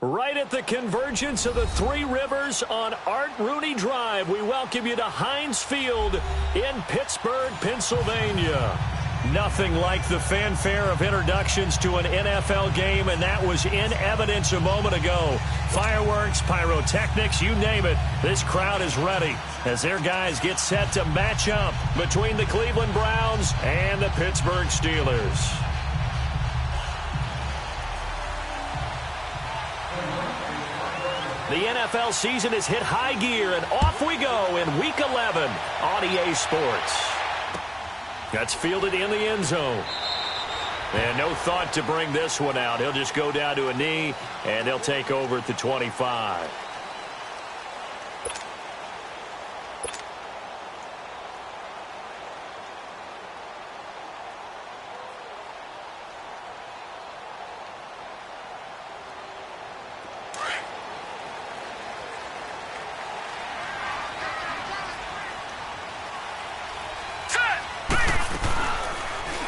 Right at the convergence of the Three Rivers on Art Rooney Drive, we welcome you to Heinz Field in Pittsburgh, Pennsylvania. Nothing like the fanfare of introductions to an NFL game, and that was in evidence a moment ago. Fireworks, pyrotechnics, you name it. This crowd is ready as their guys get set to match up between the Cleveland Browns and the Pittsburgh Steelers. The NFL season has hit high gear, and off we go in Week 11 on EA Sports. That's fielded in the end zone. And no thought to bring this one out. He'll just go down to a knee, and they'll take over at the 25.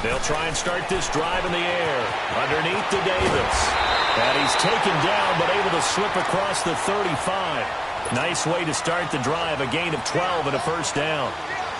They'll try and start this drive in the air underneath to Davis. And he's taken down but able to slip across the 35. Nice way to start the drive, a gain of 12 and a first down.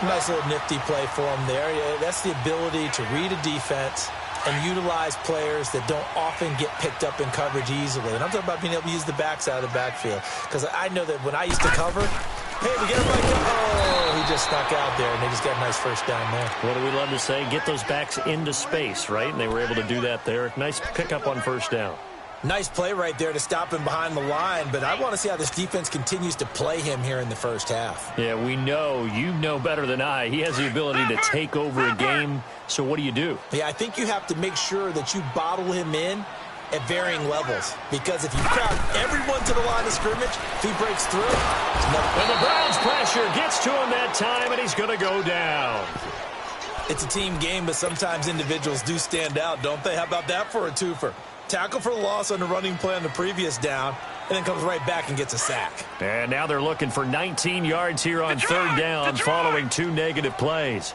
Nice little nifty play for him there. Yeah, that's the ability to read a defense and utilize players that don't often get picked up in coverage easily. And I'm talking about being able to use the backside of the backfield. Because I know that when I used to cover, hey, we get him right there. Oh, he just snuck out there, and they just got a nice first down there. What do we love to say? Get those backs into space, right? And they were able to do that there. Nice pickup on first down. Nice play right there to stop him behind the line, but I want to see how this defense continues to play him here in the first half. Yeah, we know. You know better than I. He has the ability to take over a game, so what do you do? Yeah, I think you have to make sure that you bottle him in at varying levels, because if you crowd everyone to the line of scrimmage, if he breaks through, it's nothing. And the Browns pressure gets to him that time, and he's going to go down. It's a team game, but sometimes individuals do stand out, don't they? How about that for a twofer? Tackle for the loss on the running play on the previous down, and then comes right back and gets a sack. And now they're looking for 19 yards here on third down following 2 negative plays.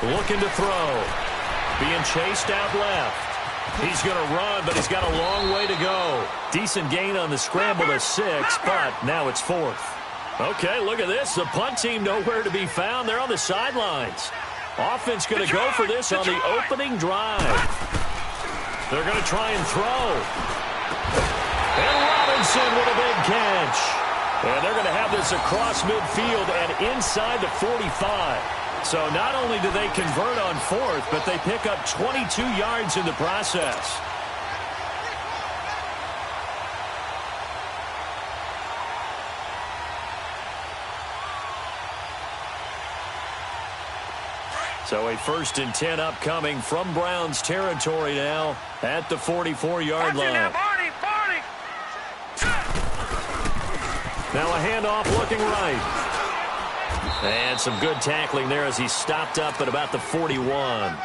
Looking to throw. Being chased out left. He's going to run, but he's got a long way to go. Decent gain on the scramble to 6, but now it's 4th. Okay, look at this. The punt team nowhere to be found. They're on the sidelines. Offense going to go for this on the opening drive. They're going to try and throw. And Robinson with a big catch. And they're going to have this across midfield and inside the 45. So not only do they convert on 4th, but they pick up 22 yards in the process. So a 1st and 10 upcoming from Browns territory now at the 44-yard line. Now a handoff looking right. And some good tackling there as he stopped up at about the 41.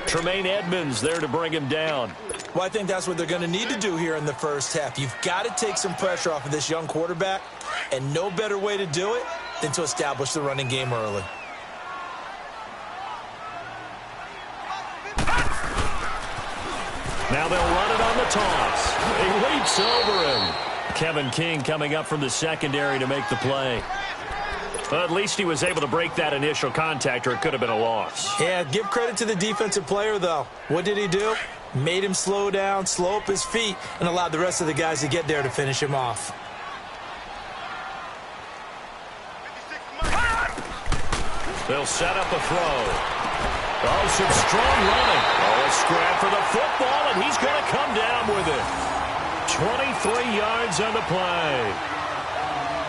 Tremaine Edmonds there to bring him down. Well, I think that's what they're going to need to do here in the first half. You've got to take some pressure off of this young quarterback, and no better way to do it than to establish the running game early. Now they'll run it on the toss. He leaps over him. Kevin King coming up from the secondary to make the play. But at least he was able to break that initial contact, or it could have been a loss. Yeah, give credit to the defensive player, though. What did he do? Made him slow down, slow up his feet, and allowed the rest of the guys to get there to finish him off. They'll set up a throw. Oh, some strong running. Oh, a scrap for the football, and he's going to come down with it. 23 yards on the play.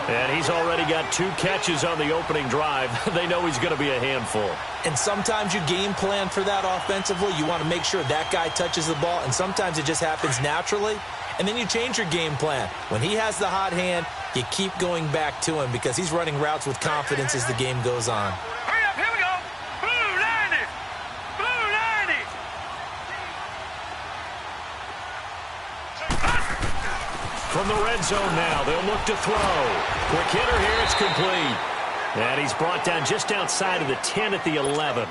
And he's already got 2 catches on the opening drive. They know he's going to be a handful. And sometimes you game plan for that offensively. You want to make sure that guy touches the ball, and sometimes it just happens naturally. And then you change your game plan. When he has the hot hand, you keep going back to him because he's running routes with confidence as the game goes on. Hurry up, here we go. Blue 90. Blue 90. From the red zone now, they'll look to throw. Quick hitter here, it's complete. And he's brought down just outside of the 10 at the 11.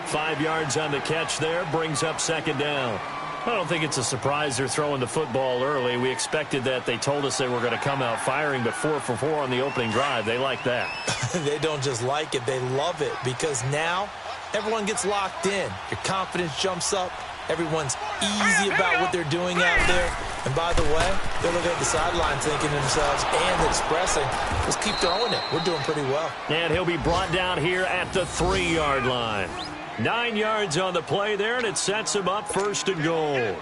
5 yards on the catch there, brings up second down. I don't think it's a surprise they're throwing the football early. We expected that. They told us they were going to come out firing, but 4 for 4 on the opening drive. They like that. They don't just like it, they love it, because now everyone gets locked in. Your confidence jumps up. Everyone's easy about what they're doing out there. And by the way, they're looking at the sideline thinking to themselves and expressing, let's keep throwing it. We're doing pretty well. And he'll be brought down here at the 3-yard line. 9 yards on the play there, and it sets him up 1st and goal.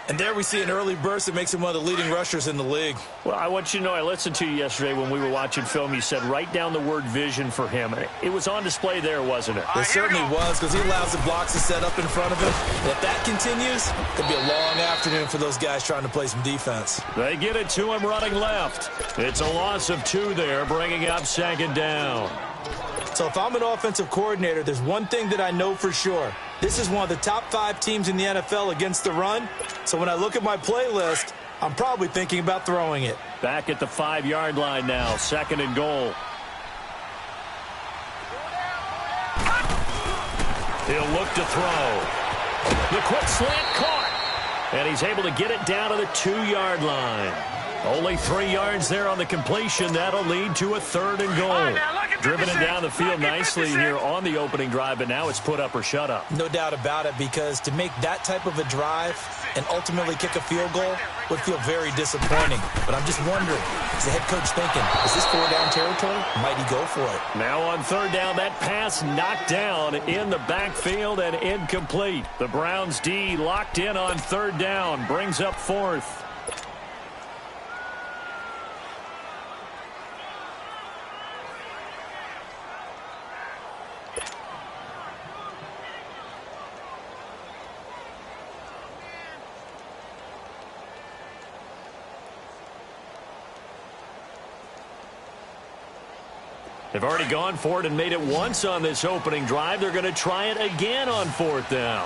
And there we see an early burst that makes him one of the leading rushers in the league. Well, I want you to know, I listened to you yesterday when we were watching film. You said write down the word vision for him. It was on display there, wasn't it? It certainly was, because he allows the blocks to set up in front of him. And if that continues, it could be a long afternoon for those guys trying to play some defense. They get it to him running left. It's a loss of 2 there, bringing up 2nd down. So if I'm an offensive coordinator, there's one thing that I know for sure. This is one of the top 5 teams in the NFL against the run. So when I look at my playlist, I'm probably thinking about throwing it. Back at the 5-yard line now, 2nd and goal. He'll look to throw. The quick slant caught. And he's able to get it down to the 2-yard line. Only 3 yards there on the completion. That'll lead to a 3rd and goal. Driven it down the field nicely here on the opening drive, but now it's put up or shut up. No doubt about it, because to make that type of a drive and ultimately kick a field goal would feel very disappointing. But I'm just wondering, is the head coach thinking, is this 4-down territory? Might he go for it? Now on 3rd down, that pass knocked down in the backfield and incomplete. The Browns D locked in on 3rd down, brings up 4th. They've already gone for it and made it once on this opening drive. They're going to try it again on 4th down.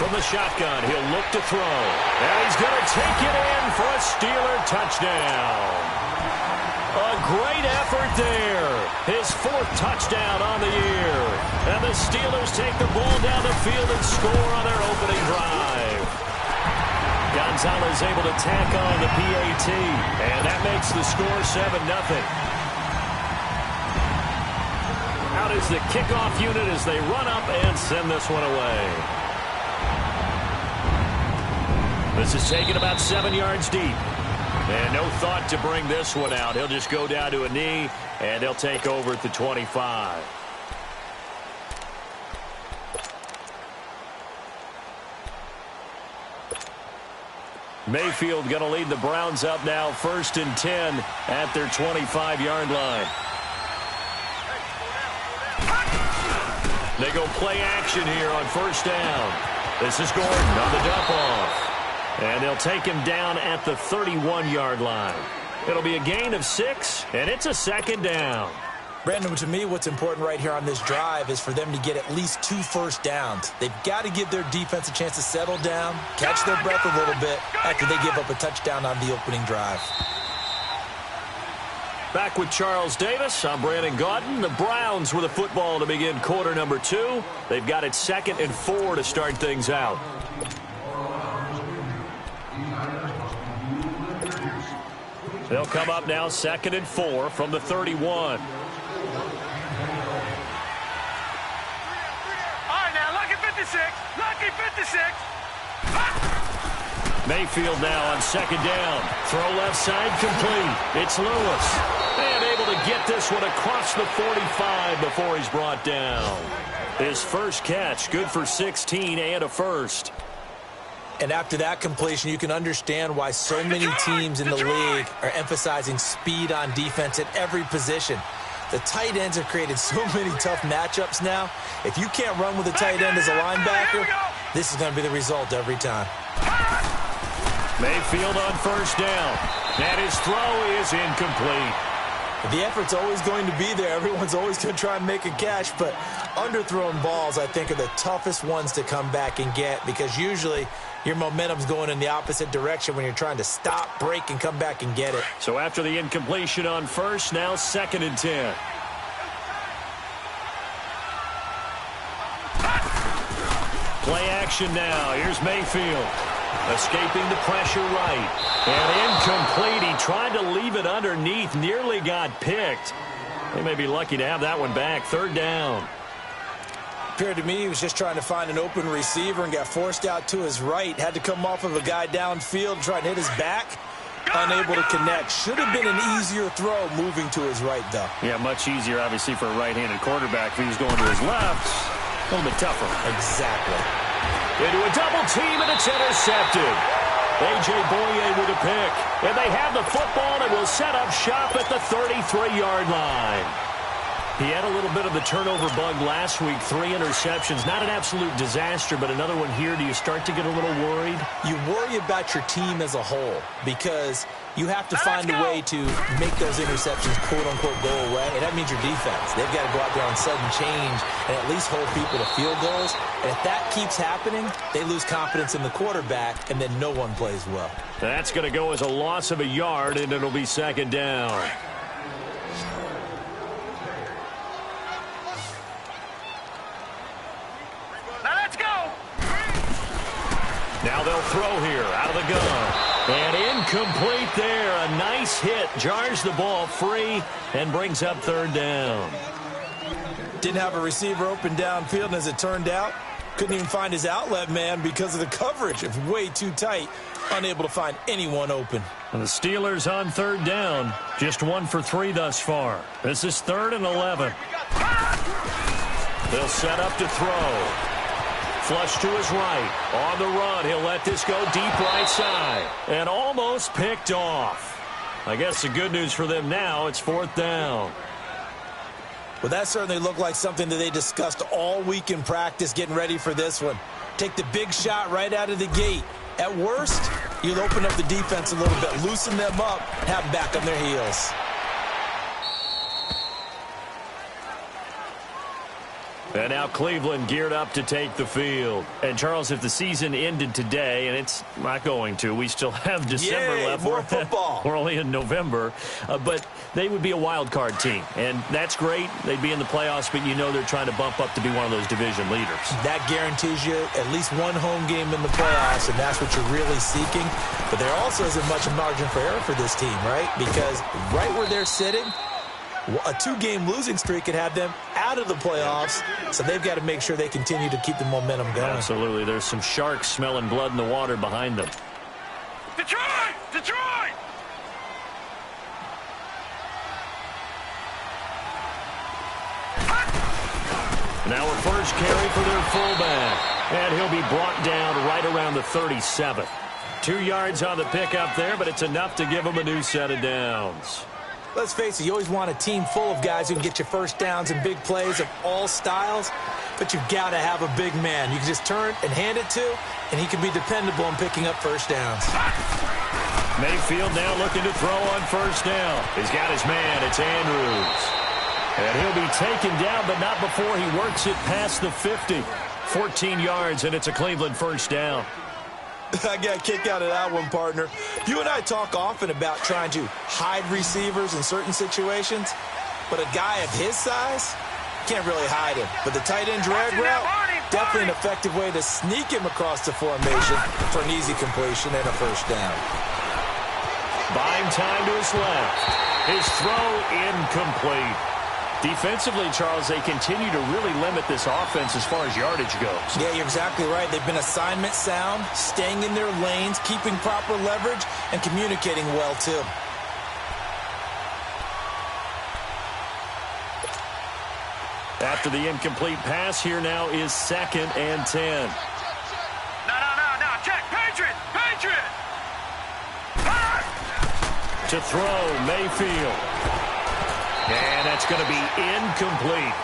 From the shotgun, he'll look to throw. And he's going to take it in for a Steeler touchdown. A great effort there. His 4th touchdown on the year. And the Steelers take the ball down the field and score on their opening drive. Gonzalez able to tack on the PAT, and that makes the score 7-0. Out is the kickoff unit as they run up and send this one away. This is taken about 7 yards deep. And no thought to bring this one out. He'll just go down to a knee, and he'll take over at the 25. Mayfield going to lead the Browns up now 1st and 10 at their 25-yard line. They go play action here on 1st down. This is Gordon on the dump off. And they'll take him down at the 31-yard line. It'll be a gain of 6, and it's a 2nd down. Brandon, to me, what's important right here on this drive is for them to get at least 2 first downs. They've got to give their defense a chance to settle down, catch their breath a little bit after they give up a touchdown on the opening drive. Back with Charles Davis, I'm Brandon Gaudin. The Browns with the football to begin quarter number 2. They've got it 2nd and 4 to start things out. They'll come up now 2nd and 4 from the 31. Lucky 56. Mayfield now on 2nd down. Throw left side complete. It's Lewis. And able to get this one across the 45 before he's brought down. His first catch, good for 16 and a 1st. And after that completion, you can understand why so many teams in the league are emphasizing speed on defense at every position. The tight ends have created so many tough matchups now. If you can't run with a tight end as a linebacker, this is going to be the result every time. Mayfield on 1st down. And his throw is incomplete. The effort's always going to be there. Everyone's always going to try and make a catch, but underthrown balls, I think, are the toughest ones to come back and get, because usually your momentum's going in the opposite direction when you're trying to stop, break, and come back and get it. So after the incompletion on 1st, now 2nd and 10. Play action now. Here's Mayfield. Escaping the pressure right. And incomplete. He tried to leave it underneath. Nearly got picked. They may be lucky to have that one back. Third down. Appeared to me he was just trying to find an open receiver and got forced out to his right. Had to come off of a guy downfield, try and hit his back. Unable to connect. Should have been an easier throw moving to his right, though. Yeah, much easier, obviously, for a right-handed quarterback. If he was going to his left, a little bit tougher. Exactly. Into a double team, and it's intercepted. A.J. Boye with a pick. And they have the football and will set up shop at the 33-yard line. He had a little bit of the turnover bug last week. 3 interceptions. Not an absolute disaster, but another one here. Do you start to get a little worried? You worry about your team as a whole because you have to find a way to make those interceptions, quote-unquote, go away. And that means your defense. They've got to go out there on sudden change and at least hold people to field goals. And if that keeps happening, they lose confidence in the quarterback, and then no one plays well. That's going to go as a loss of a yard, and it'll be second down. Now they'll throw here out of the gun. And incomplete there. A nice hit. Jars the ball free and brings up third down. Didn't have a receiver open downfield, and as it turned out, couldn't even find his outlet man because of the coverage. It's way too tight. Unable to find anyone open. And the Steelers on third down. Just 1 for 3 thus far. This is 3rd and 11. They'll set up to throw. Flush to his right. On the run, he'll let this go deep right side. And almost picked off. I guess the good news for them now, it's 4th down. Well, that certainly looked like something that they discussed all week in practice getting ready for this one. Take the big shot right out of the gate. At worst, you'll open up the defense a little bit, loosen them up, have them back on their heels. And now Cleveland geared up to take the field. And, Charles, if the season ended today, and it's not going to, we still have December left. More football. We're only in November. But they would be a wild card team. And that's great. They'd be in the playoffs, but you know they're trying to bump up to be one of those division leaders. That guarantees you at least one home game in the playoffs, and that's what you're really seeking. But there also isn't much margin for error for this team, right? Because right where they're sitting, a 2-game losing streak could have them out of the playoffs, so they've got to make sure they continue to keep the momentum going. Absolutely. There's some sharks smelling blood in the water behind them. Detroit! Detroit! Now a first carry for their fullback, and he'll be brought down right around the 37. 2 yards on the pickup there, but it's enough to give them a new set of downs. Let's face it, you always want a team full of guys who can get you first downs and big plays of all styles, but you've got to have a big man you can just turn and hand it to, and he can be dependable in picking up first downs. Mayfield now looking to throw on first down. He's got his man. It's Andrews. And he'll be taken down, but not before he works it past the 50. 14 yards, and it's a Cleveland first down. I got a kick out of that one, partner. You and I talk often about trying to hide receivers in certain situations, but a guy of his size can't really hide him. But the tight end drag route, definitely an effective way to sneak him across the formation for an easy completion and a first down. Buying time to his left. His throw incomplete. Defensively, Charles, they continue to really limit this offense as far as yardage goes. Yeah, you're exactly right. They've been assignment sound, staying in their lanes, keeping proper leverage, and communicating well, too. After the incomplete pass, here now is 2nd and 10. No. Check. Patriot! Patriot! To throw, Mayfield. And that's going to be incomplete.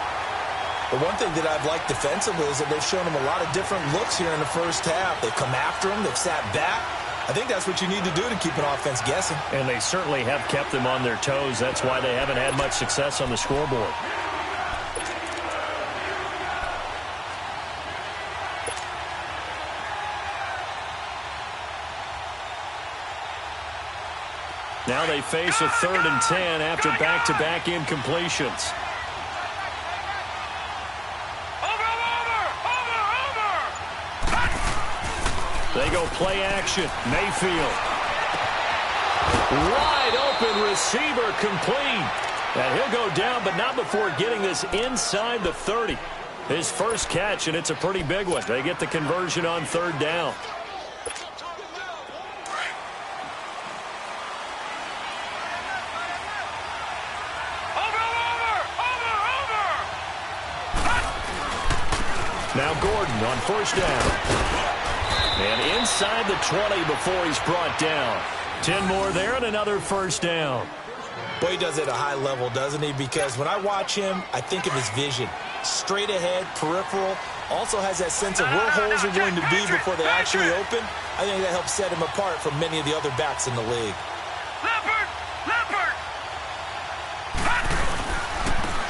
The one thing that I've liked defensively is that they've shown him a lot of different looks here in the first half. They've come after him. They've sat back. I think that's what you need to do to keep an offense guessing. And they certainly have kept them on their toes. That's why they haven't had much success on the scoreboard. Now they face a 3rd and 10 after back-to-back incompletions. Over! They go play action. Mayfield. Wide open receiver complete. And he'll go down, but not before getting this inside the 30. His first catch, and it's a pretty big one. They get the conversion on third down. Now Gordon on first down. And inside the 20 before he's brought down. 10 more there and another first down. Boy, he does it at a high level, doesn't he? Because when I watch him, I think of his vision. Straight ahead, peripheral. Also has that sense of where holes are going to be before they actually open. I think that helps set him apart from many of the other backs in the league.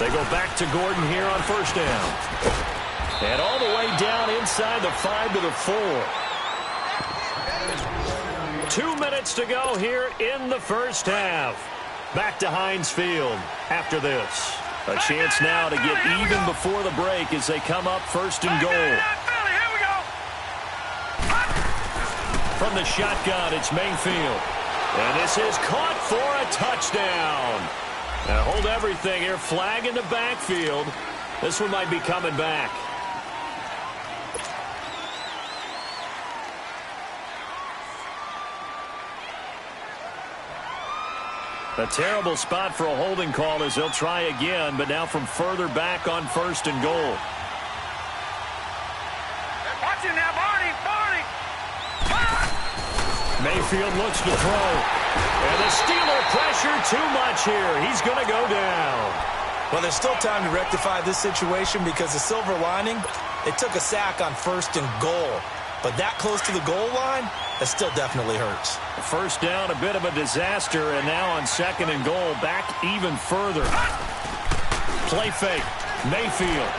They go back to Gordon here on first down. And all the way down inside the 5 to the 4. 2 minutes to go here in the first half. Back to Heinz Field after this. A chance now to get even before the break as they come up first and goal. From the shotgun, it's Mayfield. And this is caught for a touchdown. Now hold everything here. Flag in the backfield. This one might be coming back. A terrible spot for a holding call as they'll try again, but now from further back on first and goal. Watch it now, Barney. Mayfield looks to throw. And the Steeler pressure too much here. He's going to go down. Well, there's still time to rectify this situation because the silver lining, it took a sack on first and goal. But that close to the goal line, that still definitely hurts. First down, a bit of a disaster, and now on second and goal, back even further. Play fake. Mayfield.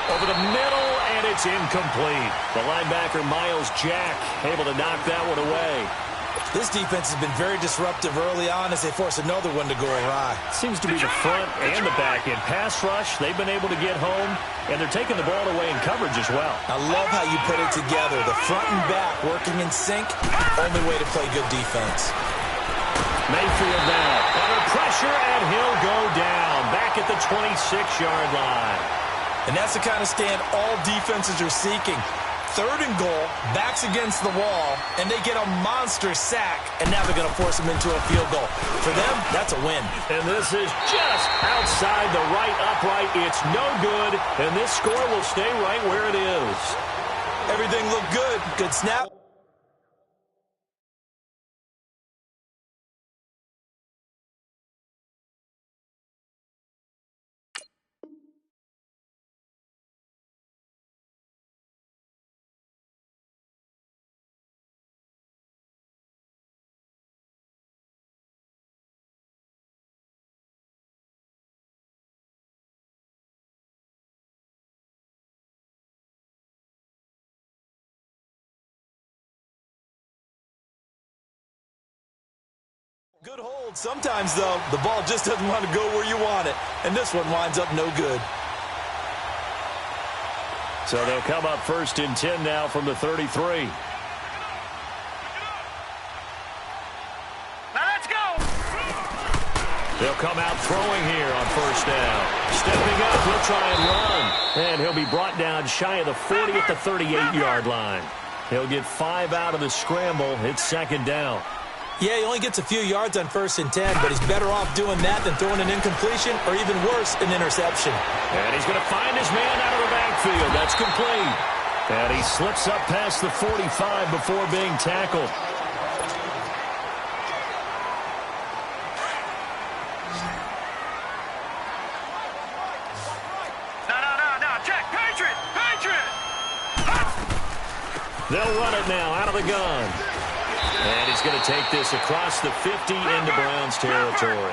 Over the middle, and it's incomplete. The linebacker, Miles Jack, able to knock that one away. This defense has been very disruptive early on as they force another one to go awry. Seems to be the front and the back end. Pass rush, they've been able to get home, and they're taking the ball away in coverage as well. I love how you put it together. The front and back working in sync, only way to play good defense. Mayfield now under pressure, and he'll go down back at the 26-yard line. And that's the kind of stand all defenses are seeking. Third and goal, backs against the wall, and they get a monster sack, and now they're going to force them into a field goal. For them, that's a win. And this is just outside the right upright. It's no good, and this score will stay right where it is. Everything looked good. Good snap. Good hold. Sometimes, though, the ball just doesn't want to go where you want it. And this one winds up no good. So they'll come up first and 10 now from the 33. Now let's go. They'll come out throwing here on first down. Stepping up, he'll try and run. And he'll be brought down shy of the 40 at the 38-yard line. He'll get 5 out of the scramble. It's second down. Yeah, he only gets a few yards on first and 10, but he's better off doing that than throwing an incompletion or even worse, an interception. And he's going to find his man out of the backfield. That's complete. And he slips up past the 45 before being tackled. No. Check. Patriot. They'll run it now out of the gun. And he's going to take this across the 50 into Browns territory.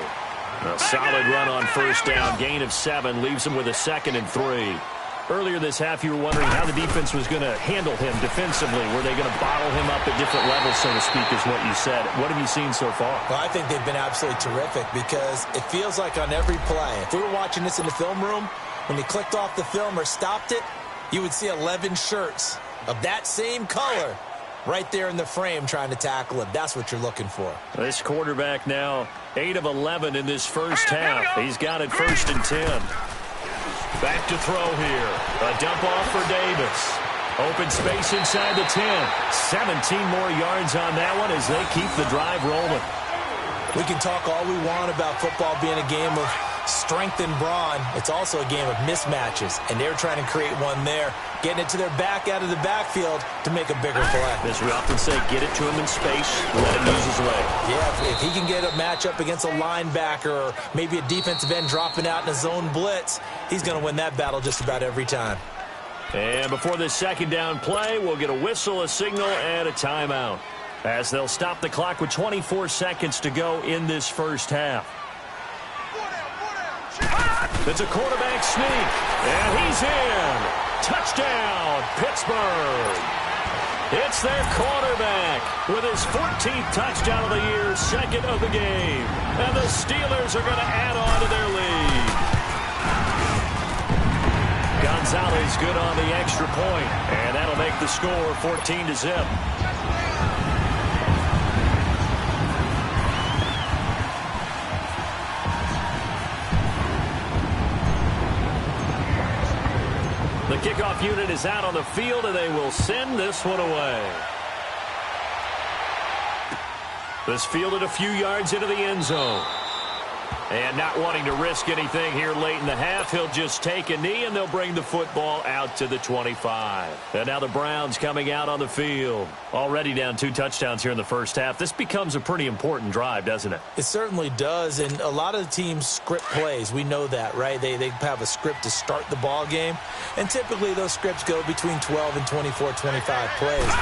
A solid run on first down. Gain of 7 leaves him with a 2nd and 3. Earlier this half, you were wondering how the defense was going to handle him defensively. Were they going to bottle him up at different levels, so to speak, is what you said. What have you seen so far? Well, I think they've been absolutely terrific because it feels like on every play, if we were watching this in the film room, when you clicked off the film or stopped it, you would see 11 shirts of that same color right there in the frame trying to tackle him. That's what you're looking for. This quarterback now 8 of 11 in this first half. He's got it 1st and 10. Back to throw here. A dump off for Davis. Open space inside the 10. 17 more yards on that one as they keep the drive rolling. We can talk all we want about football being a game of strength and brawn. It's also a game of mismatches, and they're trying to create one there, getting it to their back out of the backfield to make a bigger play. As we often say, get it to him in space, let him use his leg. Yeah, if he can get a matchup against a linebacker or maybe a defensive end dropping out in a zone blitz, he's going to win that battle just about every time. And before this second down play, we'll get a whistle, a signal, and a timeout, as they'll stop the clock with 24 seconds to go in this first half. It's a quarterback sneak, and he's in. Touchdown, Pittsburgh. It's their quarterback with his 14th touchdown of the year, 2nd of the game. And the Steelers are going to add on to their lead. Gonzalez good on the extra point, and that'll make the score 14-0. The kickoff unit is out on the field, and they will send this one away. This fielded a few yards into the end zone. And not wanting to risk anything here late in the half, he'll just take a knee, and they'll bring the football out to the 25. And now the Browns coming out on the field. Already down 2 touchdowns here in the first half. This becomes a pretty important drive, doesn't it? It certainly does, and a lot of the teams script plays. We know that, right? They have a script to start the ball game, and typically those scripts go between 12 and 24, 25 plays.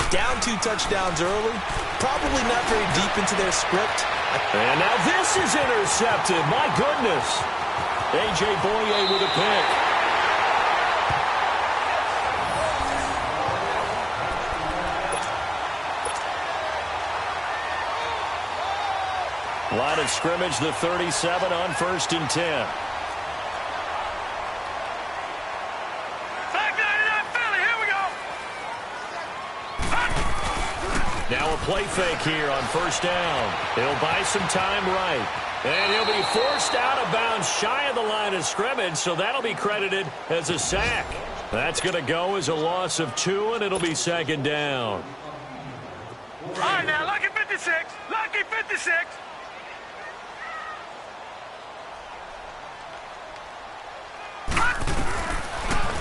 Down 2 touchdowns early, probably not very deep into their script. And now this is intercepted. My goodness. A.J. Boye with a pick. Line of scrimmage, the 37 on 1st and 10. Now a play fake here on 1st down. He'll buy some time right. And he'll be forced out of bounds shy of the line of scrimmage, so that'll be credited as a sack. That's going to go as a loss of 2, and it'll be 2nd down. All right, now, lucky 56. Lucky 56.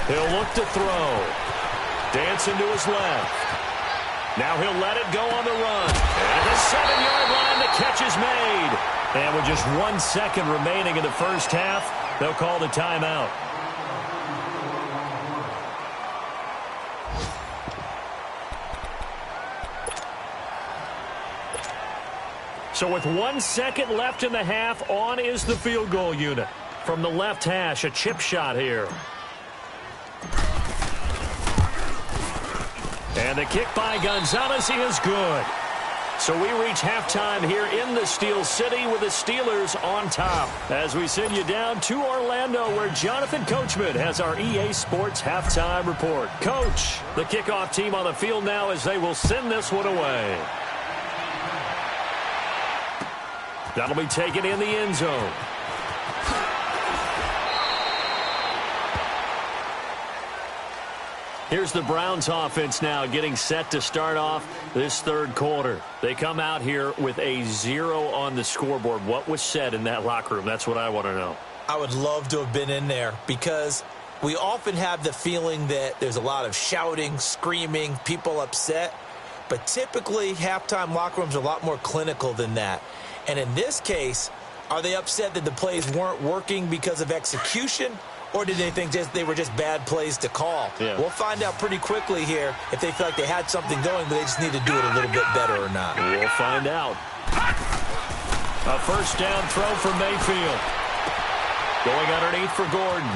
He'll look to throw. Dancing to his left. Now he'll let it go on the run. And the 7-yard line, the catch is made. And with just 1 second remaining in the first half, they'll call the timeout. So with 1 second left in the half, on is the field goal unit. From the left hash, a chip shot here. And the kick by Gonzalez is good. So we reach halftime here in the Steel City with the Steelers on top. As we send you down to Orlando, where Jonathan Coachman has our EA Sports halftime report. Coach, the kickoff team on the field now as they will send this one away. That'll be taken in the end zone. Here's the Browns offense now getting set to start off this 3rd quarter. They come out here with a 0 on the scoreboard. What was said in that locker room? That's what I want to know. I would love to have been in there because we often have the feeling that there's a lot of shouting, screaming, people upset. But typically, halftime locker rooms are a lot more clinical than that. And in this case, are they upset that the plays weren't working because of execution? Or did they think they were just bad plays to call? Yeah. We'll find out pretty quickly here if they feel like they had something going, but they just need to do it a little bit better or not. We'll find out. A 1st down throw for Mayfield. Going underneath for Gordon.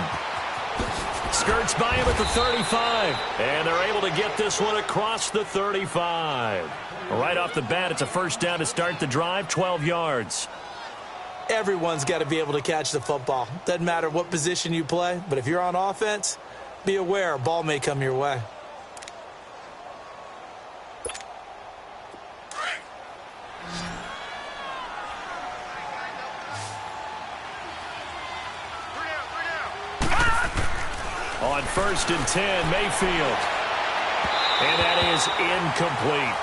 Skirts by him at the 35. And they're able to get this one across the 35. Right off the bat, it's a 1st down to start the drive, 12 yards. Everyone's got to be able to catch the football. Doesn't matter what position you play, but if you're on offense, be aware a ball may come your way. On 1st and 10, Mayfield. And that is incomplete.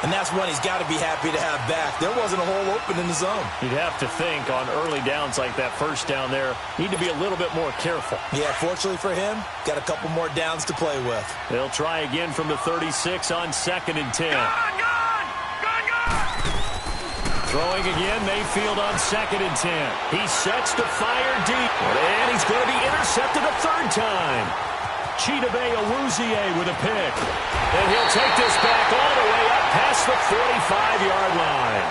And that's one he's got to be happy to have back. There wasn't a hole open in the zone. You'd have to think on early downs like that, first down there, need to be a little bit more careful. Yeah, fortunately for him, got a couple more downs to play with. They'll try again from the 36 on 2nd and 10. Gone! Throwing again, Mayfield on 2nd and 10. He sets to fire deep, and he's going to be intercepted a third time. Chidobe Awuzie with a pick. And he'll take this back all the way up past the 45-yard line.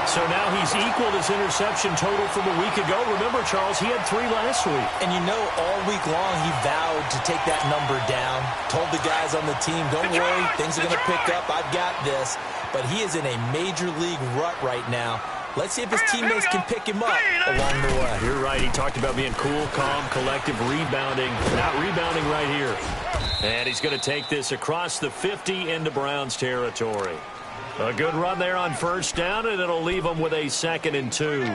So now he's equaled his interception total from a week ago. Remember, Charles, he had 3 last week. And you know, all week long he vowed to take that number down. Told the guys on the team, don't worry, things are going to pick up. I've got this. But he is in a major league rut right now. Let's see if his teammates can pick him up along the way. You're right. He talked about being cool, calm, collective, rebounding. Not rebounding right here. And he's going to take this across the 50 into Browns territory. A good run there on 1st down, and it'll leave him with a 2nd and 2.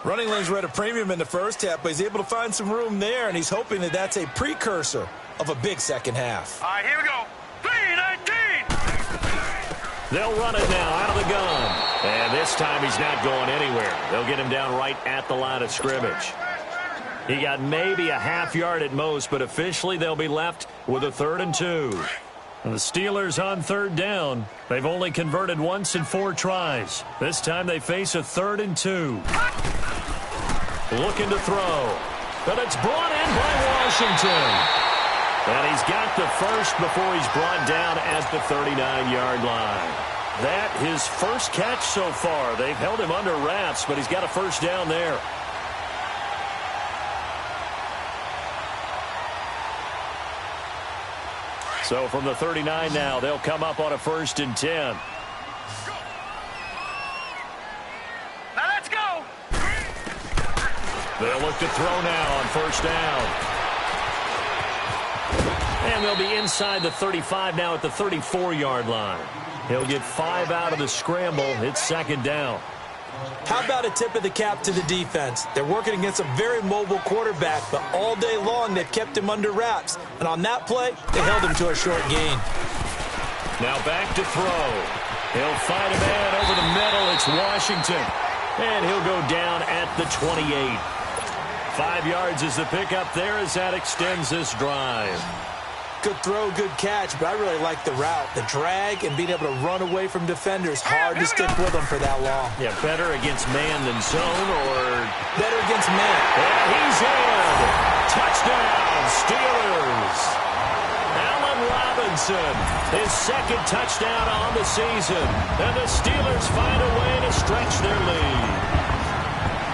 Running lanes were at a premium in the first half, but he's able to find some room there, and he's hoping that that's a precursor of a big second half. All right, here we go. 3-19. They'll run it now out of the gun. And this time he's not going anywhere. They'll get him down right at the line of scrimmage. He got maybe a half yard at most, but officially they'll be left with a 3rd and 2. And the Steelers on 3rd down. They've only converted once in 4 tries. This time they face a 3rd and 2. Looking to throw. But it's brought in by Washington. And he's got the first before he's brought down at the 39-yard line. That his first catch so far. They've held him under wraps, but he's got a first down there. So from the 39 now, they'll come up on a 1st and 10. Now let's go. They'll look to throw now on 1st down. And they'll be inside the 35 now at the 34-yard line. He'll get 5 out of the scramble. It's 2nd down. How about a tip of the cap to the defense? They're working against a very mobile quarterback, but all day long they've kept him under wraps. And on that play, they held him to a short gain. Now back to throw. He'll find a man over the middle. It's Washington. And he'll go down at the 28. 5 yards is the pickup there as that extends this drive. Good throw, good catch, but I really like the route. The drag and being able to run away from defenders, hard to stick with them for that long. Yeah, better against man than zone, or better against man. And he's in. Touchdown, Steelers. Allen Robinson, his 2nd touchdown on the season. And the Steelers find a way to stretch their lead.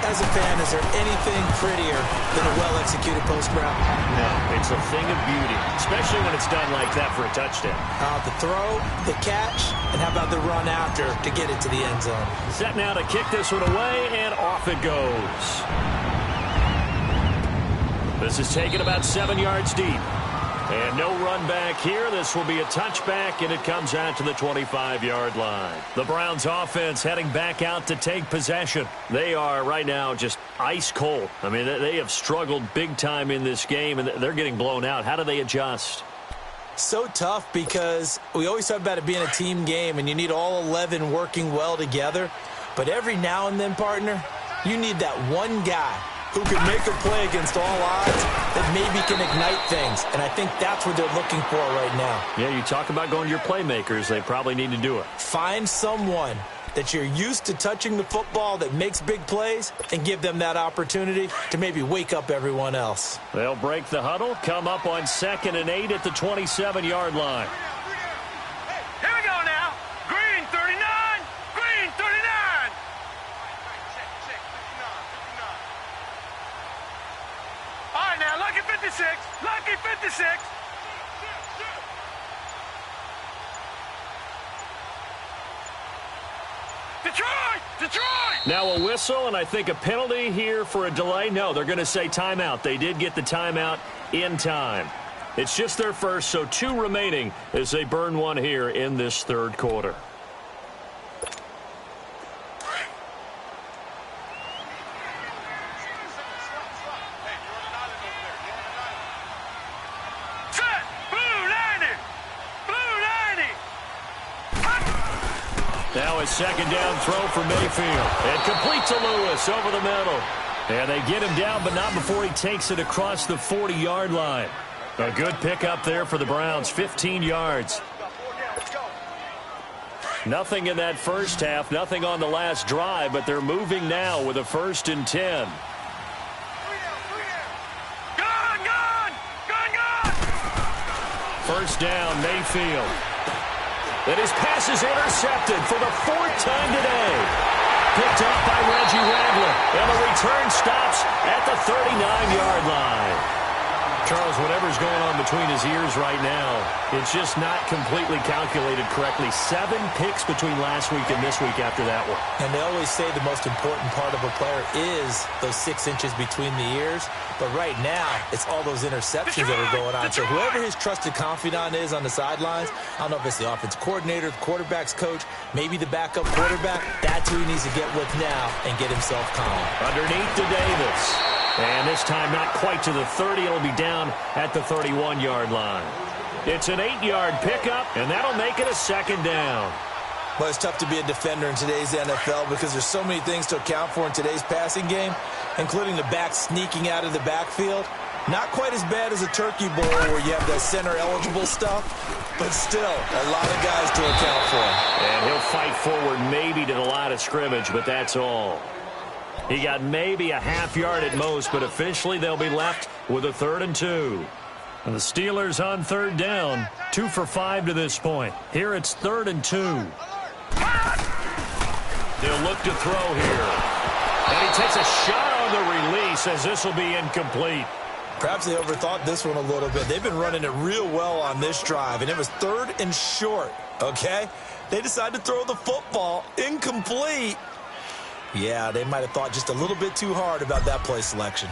As a fan, is there anything prettier than a well-executed post route? No, it's a thing of beauty, especially when it's done like that for a touchdown. The throw, the catch, and how about the run after to get it to the end zone? Set now to kick this one away, and off it goes. This is taken about 7 yards deep. And no run back here. This will be a touchback, and it comes out to the 25-yard line. The Browns offense heading back out to take possession. They are right now just ice cold. I mean, they have struggled big time in this game, and they're getting blown out. How do they adjust? So tough because we always talk about it being a team game, and you need all 11 working well together. But every now and then, partner, you need that one guy who can make a play against all odds that maybe can ignite things. And I think that's what they're looking for right now. Yeah, you talk about going to your playmakers. They probably need to do it. Find someone that you're used to touching the football that makes big plays and give them that opportunity to maybe wake up everyone else. They'll break the huddle, come up on 2nd and 8 at the 27-yard line. Here we go now. Green 39. Green 39. All right, now, lucky 56. Lucky 56. Detroit! Detroit! Now a whistle, and I think a penalty here for a delay. No, they're going to say timeout. They did get the timeout in time. It's just their first, so 2 remaining as they burn one here in this 3rd quarter. Now a second down throw for Mayfield. And complete to Lewis over the middle. And they get him down, but not before he takes it across the 40-yard line. A good pickup there for the Browns, 15 yards. Nothing in that first half, nothing on the last drive, but they're moving now with a 1st and 10. First down, Mayfield. And his pass is intercepted for the 4th time today. Picked up by Reggie Ragland. And the return stops at the 39-yard line. Charles, whatever's going on between his ears right now, it's just not completely calculated correctly. 7 picks between last week and this week after that one. And they always say the most important part of a player is those 6 inches between the ears. But right now, it's all those interceptions that are going on. So whoever his trusted confidant is on the sidelines, I don't know if it's the offensive coordinator, the quarterback's coach, maybe the backup quarterback, that's who he needs to get with now and get himself calm. Underneath to Davis. And this time not quite to the 30. It'll be down at the 31-yard line. It's an 8-yard pickup, and that'll make it a 2nd down. Well, it's tough to be a defender in today's NFL because there's so many things to account for in today's passing game, including the back sneaking out of the backfield. Not quite as bad as a turkey bowl where you have that center-eligible stuff, but still a lot of guys to account for. And he'll fight forward maybe to the line of scrimmage, but that's all. He got maybe a half yard at most, but officially they'll be left with a 3rd and 2. And the Steelers on 3rd down, 2 for 5 to this point. Here it's 3rd and 2. They'll look to throw here. And he takes a shot on the release as this will be incomplete. Perhaps they overthought this one a little bit. They've been running it real well on this drive, and it was 3rd and short, okay? They decided to throw the football incomplete. Yeah, they might have thought just a little bit too hard about that play selection.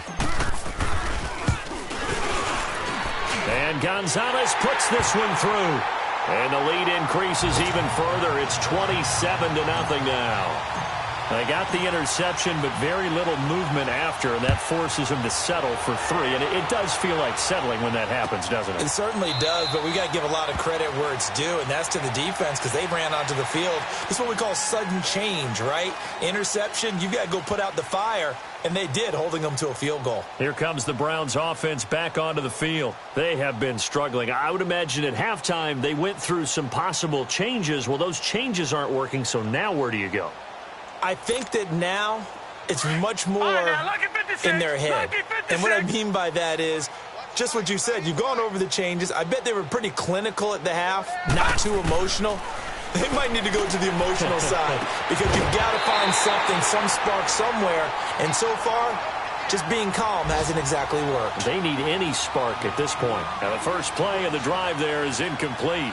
And Gonzalez puts this one through. And the lead increases even further. It's 27-0 now. They got the interception, but very little movement after, and that forces him to settle for 3. And it does feel like settling when that happens, doesn't it? It certainly does, but we got to give a lot of credit where it's due, and that's to the defense because they ran onto the field. This is what we call sudden change, right? Interception, you got to go put out the fire, and they did, holding them to a field goal. Here comes the Browns offense back onto the field. They have been struggling. I would imagine at halftime they went through some possible changes. Well, those changes aren't working, so now where do you go? I think that now it's much more in their head. And what I mean by that is just what you said. You've gone over the changes. I bet they were pretty clinical at the half, not too emotional. They might need to go to the emotional side because you've got to find something, some spark somewhere. And so far, just being calm hasn't exactly worked. They need any spark at this point. Now the first play of the drive there is incomplete.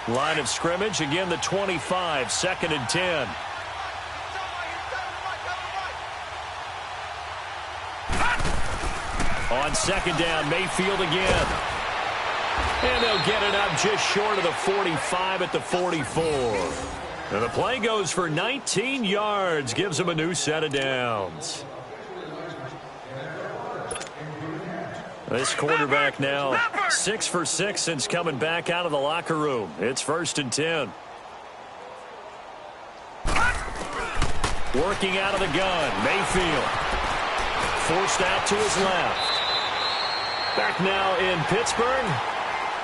Line of scrimmage, again the 25, 2nd and 10. On 2nd down, Mayfield again. And they'll get it up just short of the 45 at the 44. And the play goes for 19 yards, gives them a new set of downs. This quarterback now 6 for 6 since coming back out of the locker room. It's 1st and 10. Working out of the gun, Mayfield. Forced out to his left. Back now in Pittsburgh.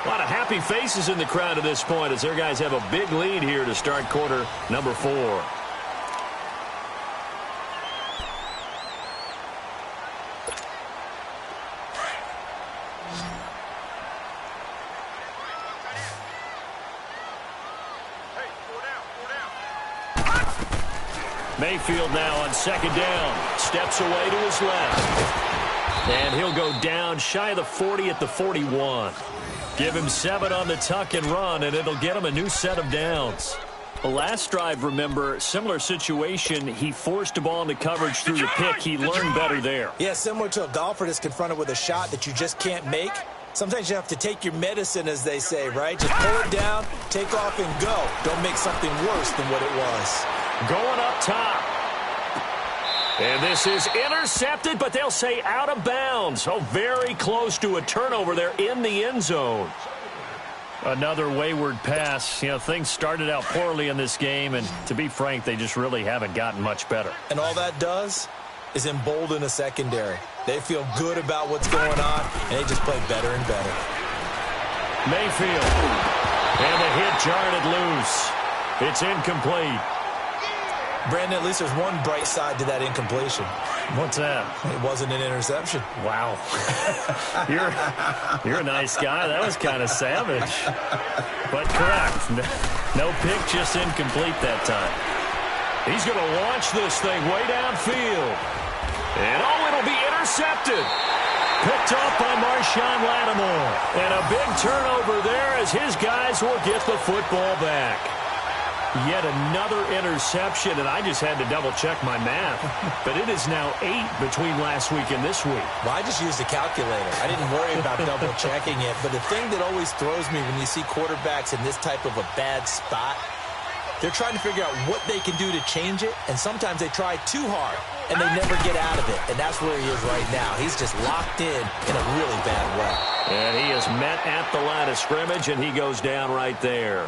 A lot of happy faces in the crowd at this point as their guys have a big lead here to start quarter number 4. Mayfield now on 2nd down. Steps away to his left. And he'll go down shy of the 40 at the 41. Give him 7 on the tuck and run, and it'll get him a new set of downs. The last drive, remember, similar situation. He forced a ball into coverage through the pick. He learned better there. Yeah, similar to a golfer that's confronted with a shot that you just can't make. Sometimes you have to take your medicine, as they say, right? Just pull it down, take off, and go. Don't make something worse than what it was. Going up top. And this is intercepted, but they'll say out of bounds. Oh, very close to a turnover there in the end zone. Another wayward pass. You know, things started out poorly in this game, and to be frank, they just really haven't gotten much better. And all that does is embolden a secondary. They feel good about what's going on, and they just play better and better. Mayfield. And the hit jarred it loose. It's incomplete. Brandon, at least there's one bright side to that incompletion. What's that? It wasn't an interception. Wow. You're a nice guy. That was kind of savage. But correct. No pick, just incomplete that time. He's going to launch this thing way downfield. And, it'll be intercepted. Picked off by Marshawn Lattimore. And a big turnover there as his guys will get the football back. Yet another interception, and I just had to double-check my math. But it is now 8 between last week and this week. Well, I just used a calculator. I didn't worry about double-checking it. But the thing that always throws me when you see quarterbacks in this type of a bad spot, they're trying to figure out what they can do to change it, and sometimes they try too hard, and they never get out of it. And that's where he is right now. He's just locked in a really bad way. And he is met at the line of scrimmage, and he goes down right there.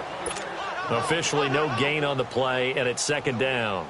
Officially no gain on the play, and it's second down.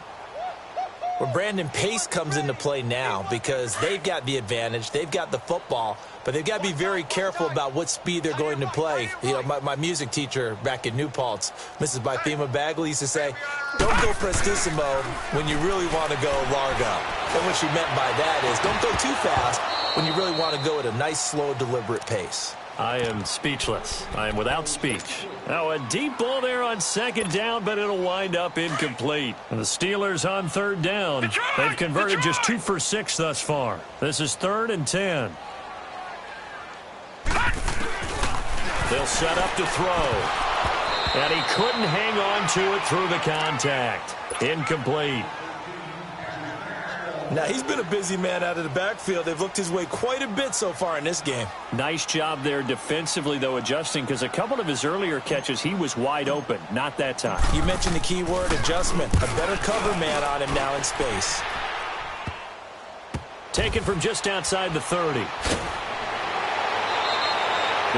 Well, Brandon, pace comes into play now because they've got the advantage. They've got the football, but they've got to be very careful about what speed they're going to play. You know, my music teacher back in New Paltz, Mrs. Bythema Bagley, used to say, don't go prestissimo when you really want to go largo. And what she meant by that is don't go too fast when you really want to go at a nice, slow, deliberate pace. I am speechless. I am without speech. Now a deep ball there on second down, but it'll wind up incomplete. And the Steelers on third down. They've converted just 2 for 6 thus far. This is 3rd and 10. They'll set up to throw. And he couldn't hang on to it through the contact. Incomplete. Now, he's been a busy man out of the backfield. They've looked his way quite a bit so far in this game. Nice job there defensively, though, adjusting, because a couple of his earlier catches, he was wide open. Not that time. You mentioned the key word, adjustment. A better cover man on him now in space. Taken from just outside the 30.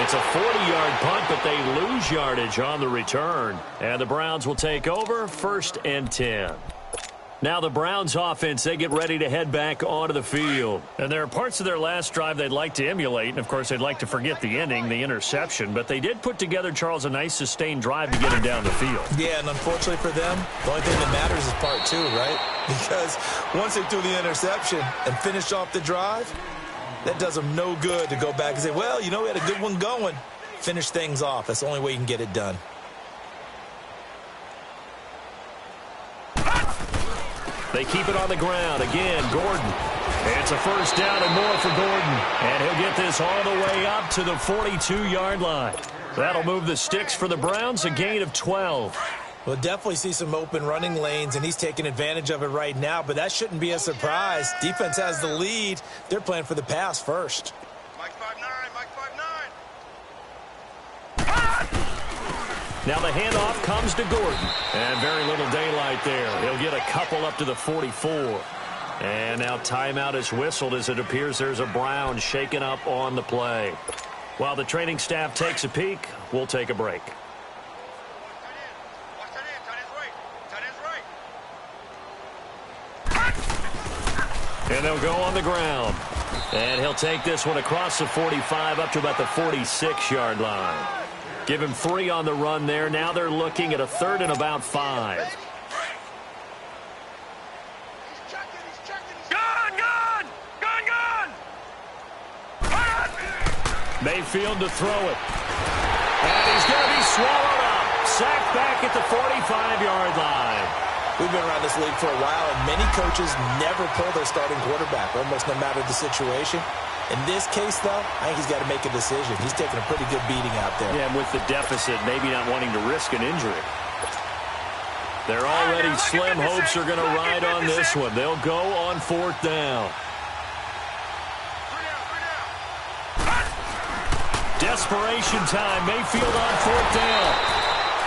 It's a 40-yard punt, but they lose yardage on the return. And the Browns will take over, 1st and 10. Now the Browns offense, they get ready to head back onto the field. And there are parts of their last drive they'd like to emulate. And, of course, they'd like to forget the ending, the interception. But they did put together, Charles, a nice sustained drive to get him down the field. Yeah, and unfortunately for them, the only thing that matters is part 2, right? Because once they threw the interception and finished off the drive, that does them no good to go back and say, well, you know, we had a good one going. Finish things off. That's the only way you can get it done. They keep it on the ground. Again, Gordon. It's a first down and more for Gordon. And he'll get this all the way up to the 42-yard line. That'll move the sticks for the Browns, a gain of 12. We'll definitely see some open running lanes, and he's taking advantage of it right now, but that shouldn't be a surprise. Defense has the lead. They're playing for the pass first. Mike 5'9", Mike 5'9". Now the handoff comes to Gordon. And very little daylight there. He'll get a couple up to the 44. And now timeout is whistled as it appears there's a Brown shaken up on the play. While the training staff takes a peek, we'll take a break. And they'll go on the ground. And he'll take this one across the 45 up to about the 46-yard line. Give him 3 on the run there. Now they're looking at a 3rd and about 5. Gun! Mayfield to throw it. And he's going to be swallowed up. Sacked back at the 45-yard line. We've been around this league for a while, and many coaches never pull their starting quarterback, almost no matter the situation. In this case, though, I think he's got to make a decision. He's taking a pretty good beating out there. Yeah, and with the deficit, maybe not wanting to risk an injury. Their already slim hopes are going to ride on this one. They'll go on 4th down. Desperation time. Mayfield on 4th down.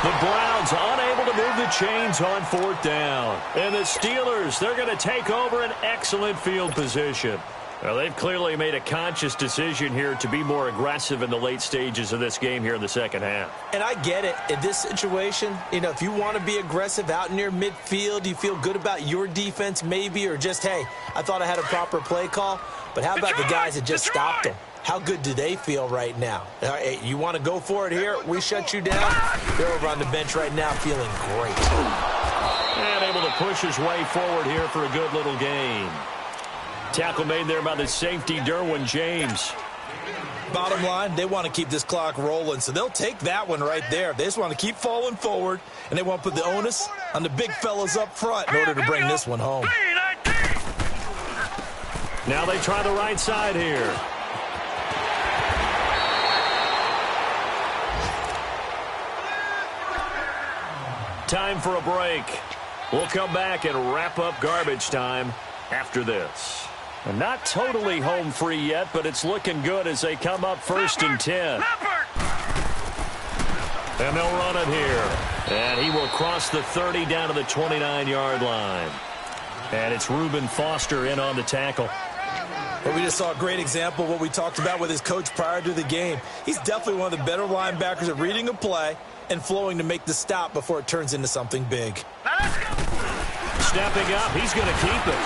The Browns unable to move the chains on 4th down. And the Steelers, they're going to take over an excellent field position. Well, they've clearly made a conscious decision here to be more aggressive in the late stages of this game here in the second half. And I get it. In this situation, if you want to be aggressive out near midfield, you feel good about your defense maybe, or just, hey, I thought I had a proper play call. But how about the guys that just stopped them? How good do they feel right now? Hey, you want to go for it here? We shut you down. They're over on the bench right now feeling great. And able to push his way forward here for a good little gain. Tackle made there by the safety, Derwin James. Bottom line, they want to keep this clock rolling, so they'll take that one right there. They just want to keep falling forward, and they want to put the onus on the big fellas up front in order to bring this one home. Now they try the right side here. Time for a break. We'll come back and wrap up garbage time after this. And not totally home free yet, but it's looking good as they come up 1st and 10. And they'll run it here. And he will cross the 30 down to the 29-yard line. And it's Reuben Foster in on the tackle. Well, we just saw a great example of what we talked about with his coach prior to the game. He's definitely one of the better linebackers at reading a play and flowing to make the stop before it turns into something big. Stepping up, he's going to keep it.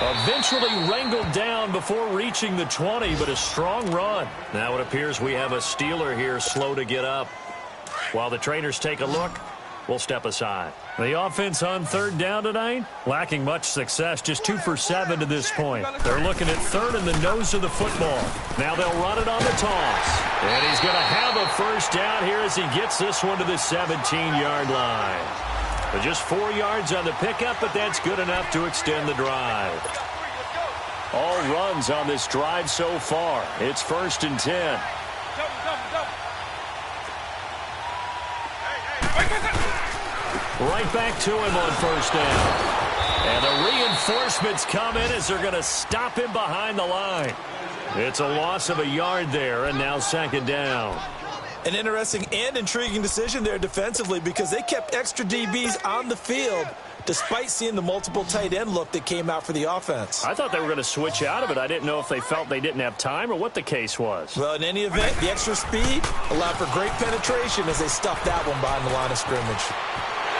Eventually wrangled down before reaching the 20, but a strong run. Now it appears we have a Steeler here slow to get up. While the trainers take a look, we'll step aside. The offense on 3rd down tonight, lacking much success, just 2 for 7 to this point. They're looking at 3rd in the nose of the football. Now they'll run it on the toss. And he's going to have a 1st down here as he gets this one to the 17-yard line. But just 4 yards on the pickup, but that's good enough to extend the drive. All runs on this drive so far. It's 1st and 10. Right back to him on 1st down. And the reinforcements come in as they're going to stop him behind the line. It's a loss of a yard there, and now 2nd down. An interesting and intriguing decision there defensively because they kept extra DBs on the field despite seeing the multiple tight end look that came out for the offense. I thought they were going to switch out of it. I didn't know if they felt they didn't have time or what the case was. Well, in any event, the extra speed allowed for great penetration as they stuffed that one behind the line of scrimmage.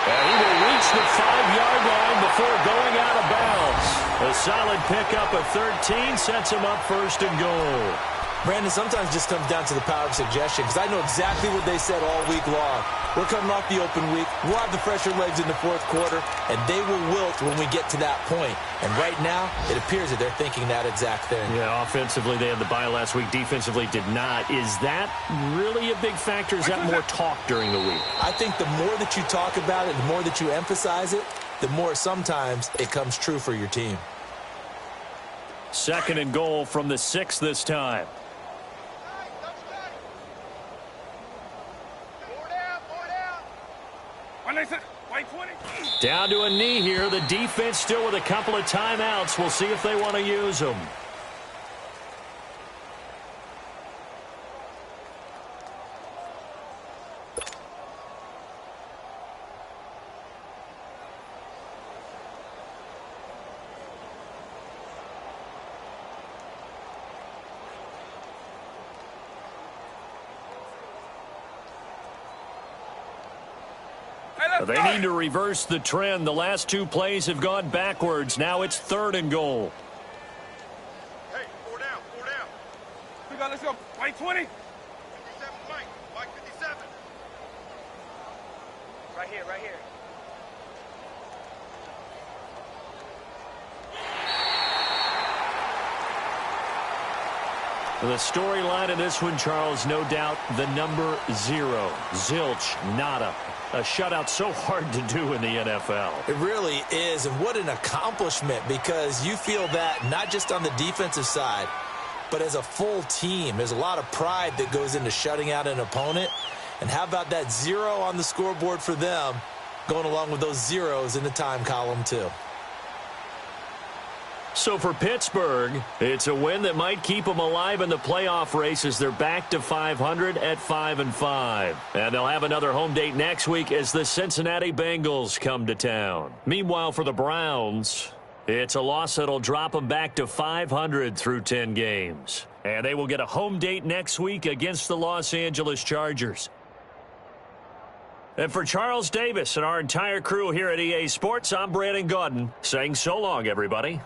And he will reach the 5-yard line before going out of bounds. A solid pickup of 13 sets him up 1st and goal. Brandon, sometimes it just comes down to the power of suggestion because I know exactly what they said all week long. We're coming off the open week. We'll have the fresher legs in the 4th quarter, and they will wilt when we get to that point. And right now, it appears that they're thinking that exact thing. Yeah, offensively, they had the bye last week. Defensively, did not. Is that really a big factor? Is that more talk during the week? I think the more that you talk about it, the more that you emphasize it, the more sometimes it comes true for your team. 2nd and goal from the 6 this time. Down to a knee here. The defense still with a couple of timeouts. We'll see if they want to use them. They need to reverse the trend. The last 2 plays have gone backwards. Now it's 3rd and goal. Hey, 4 down, 4 down. Let's go. White 20. 57 White 57. Right here, right here. The storyline in this one, Charles, no doubt the number 0. Zilch, nada. A shutout so hard to do in the NFL. It really is, and what an accomplishment, because you feel that not just on the defensive side, but as a full team. There's a lot of pride that goes into shutting out an opponent, and how about that 0 on the scoreboard for them, going along with those zeros in the time column too. So for Pittsburgh, it's a win that might keep them alive in the playoff race as they're back to 500 at 5-5. And they'll have another home date next week as the Cincinnati Bengals come to town. Meanwhile, for the Browns, it's a loss that'll drop them back to 500 through 10 games. And they will get a home date next week against the Los Angeles Chargers. And for Charles Davis and our entire crew here at EA Sports, I'm Brandon Gaudin saying so long, everybody.